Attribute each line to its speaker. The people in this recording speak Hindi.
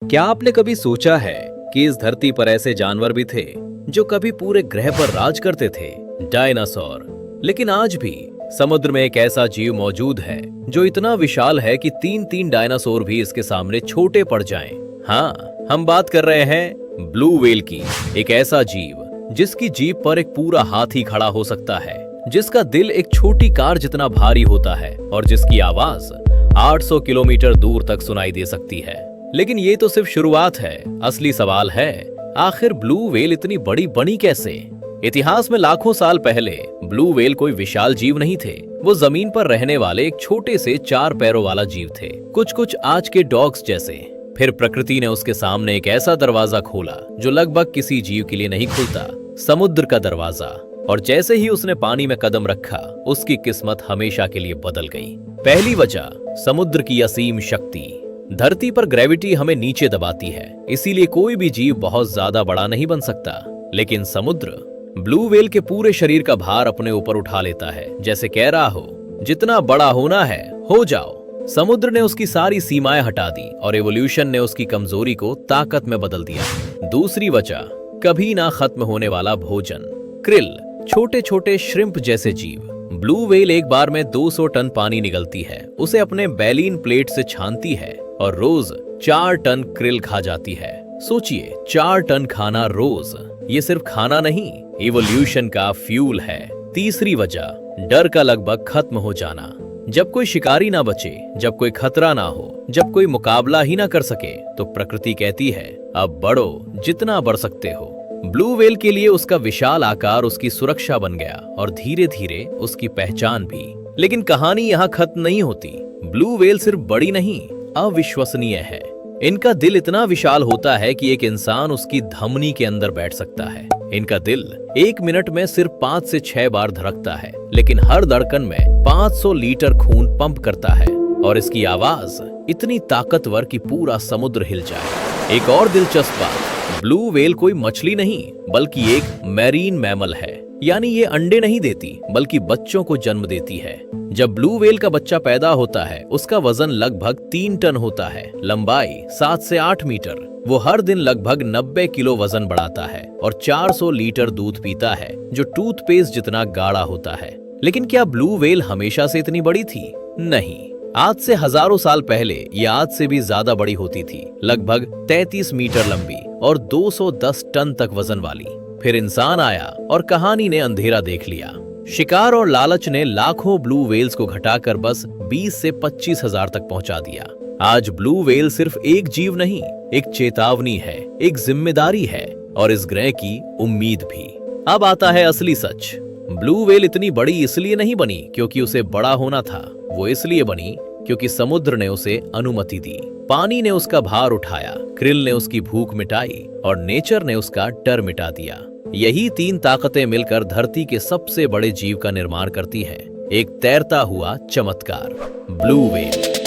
Speaker 1: क्या आपने कभी सोचा है कि इस धरती पर ऐसे जानवर भी थे जो कभी पूरे ग्रह पर राज करते थे? डायनासोर। लेकिन आज भी समुद्र में एक ऐसा जीव मौजूद है जो इतना विशाल है कि तीन तीन डायनासोर भी इसके सामने छोटे पड़ जाएं। हाँ, हम बात कर रहे हैं ब्लू व्हेल की। एक ऐसा जीव जिसकी जीभ पर एक पूरा हाथी खड़ा हो सकता है, जिसका दिल एक छोटी कार जितना भारी होता है और जिसकी आवाज 800 किलोमीटर दूर तक सुनाई दे सकती है। लेकिन ये तो सिर्फ शुरुआत है। असली सवाल है, आखिर ब्लू व्हेल इतनी बड़ी बनी कैसे? इतिहास में लाखों साल पहले ब्लू व्हेल कोई विशाल जीव नहीं थे। वो जमीन पर रहने वाले एक छोटे से 4 पैरों वाला जीव थे, कुछ आज के डॉग्स जैसे। फिर प्रकृति ने उसके सामने एक ऐसा दरवाजा खोला जो लगभग किसी जीव के लिए नहीं खुलता, समुद्र का दरवाजा। और जैसे ही उसने पानी में कदम रखा, उसकी किस्मत हमेशा के लिए बदल गई। पहली वजह, समुद्र की असीम शक्ति। धरती पर ग्रेविटी हमें नीचे दबाती है, इसीलिए कोई भी जीव बहुत ज्यादा बड़ा नहीं बन सकता। लेकिन समुद्र ब्लू व्हेल के पूरे शरीर का भार अपने ऊपर उठा लेता है, जैसे कह रहा हो, जितना बड़ा होना है हो जाओ। समुद्र ने उसकी सारी सीमाएं हटा दी और एवोल्यूशन ने उसकी कमजोरी को ताकत में बदल दिया। दूसरी वजह, कभी ना खत्म होने वाला भोजन। क्रिल, छोटे छोटे श्रिम्प जैसे जीव। ब्लू व्हेल एक बार में 200 टन पानी निगलती है, उसे अपने बैलीन प्लेट से छानती है और रोज 4 टन क्रिल खा जाती है। सोचिए, 4 टन खाना रोज। ये सिर्फ खाना नहीं, इवोल्यूशन का फ्यूल है। तीसरी वजह, डर का लगभग खत्म हो जाना। जब कोई शिकारी ना बचे, जब कोई खतरा ना हो, जब कोई मुकाबला ही ना कर सके, तो प्रकृति कहती है, अब बढ़ो, जितना बढ़ सकते हो। ब्लू व्हेल के लिए उसका विशाल आकार उसकी सुरक्षा बन गया और धीरे धीरे उसकी पहचान भी। लेकिन कहानी यहाँ खत्म नहीं होती। ब्लू व्हेल सिर्फ बड़ी नहीं, अविश्वसनीय है। इनका दिल इतना विशाल होता है कि एक इंसान उसकी धमनी के अंदर बैठ सकता है। इनका दिल 1 मिनट में सिर्फ 5 से 6 बार धड़कता है, लेकिन हर धड़कन में 500 लीटर खून पंप करता है। और इसकी आवाज इतनी ताकतवर कि पूरा समुद्र हिल जाए। एक और दिलचस्प बात, ब्लू व्हेल कोई मछली नहीं बल्कि एक मैरीन मैमल है। यानी ये अंडे नहीं देती बल्कि बच्चों को जन्म देती है। जब ब्लू व्हेल का बच्चा पैदा होता है, उसका वजन लगभग 3 टन होता है, लंबाई 7 से 8 मीटर। वो हर दिन लगभग 90 किलो वजन बढ़ाता है और 400 लीटर दूध पीता है, जो टूथपेस्ट जितना गाढ़ा होता है। लेकिन क्या ब्लू व्हेल हमेशा से इतनी बड़ी थी? नहीं, आज से हजारों साल पहले ये आज से भी ज्यादा बड़ी होती थी, लगभग 33 मीटर लंबी और 210 टन तक वजन वाली। फिर इंसान आया और कहानी ने अंधेरा देख लिया। शिकार और लालच ने लाखों ब्लू व्हेल्स को घटाकर बस 20 से 25 हजार तक पहुंचा दिया। आज ब्लू व्हेल सिर्फ एक जीव नहीं, एक चेतावनी है, एक जिम्मेदारी है और इस ग्रह की उम्मीद भी। अब आता है असली सच। ब्लू व्हेल इतनी बड़ी इसलिए नहीं बनी क्योंकि उसे बड़ा होना था, वो इसलिए बनी क्योंकि समुद्र ने उसे अनुमति दी। पानी ने उसका भार उठाया, क्रिल ने उसकी भूख मिटाई और नेचर ने उसका डर मिटा दिया। यही 3 ताकतें मिलकर धरती के सबसे बड़े जीव का निर्माण करती हैं, एक तैरता हुआ चमत्कार, ब्लू व्हेल।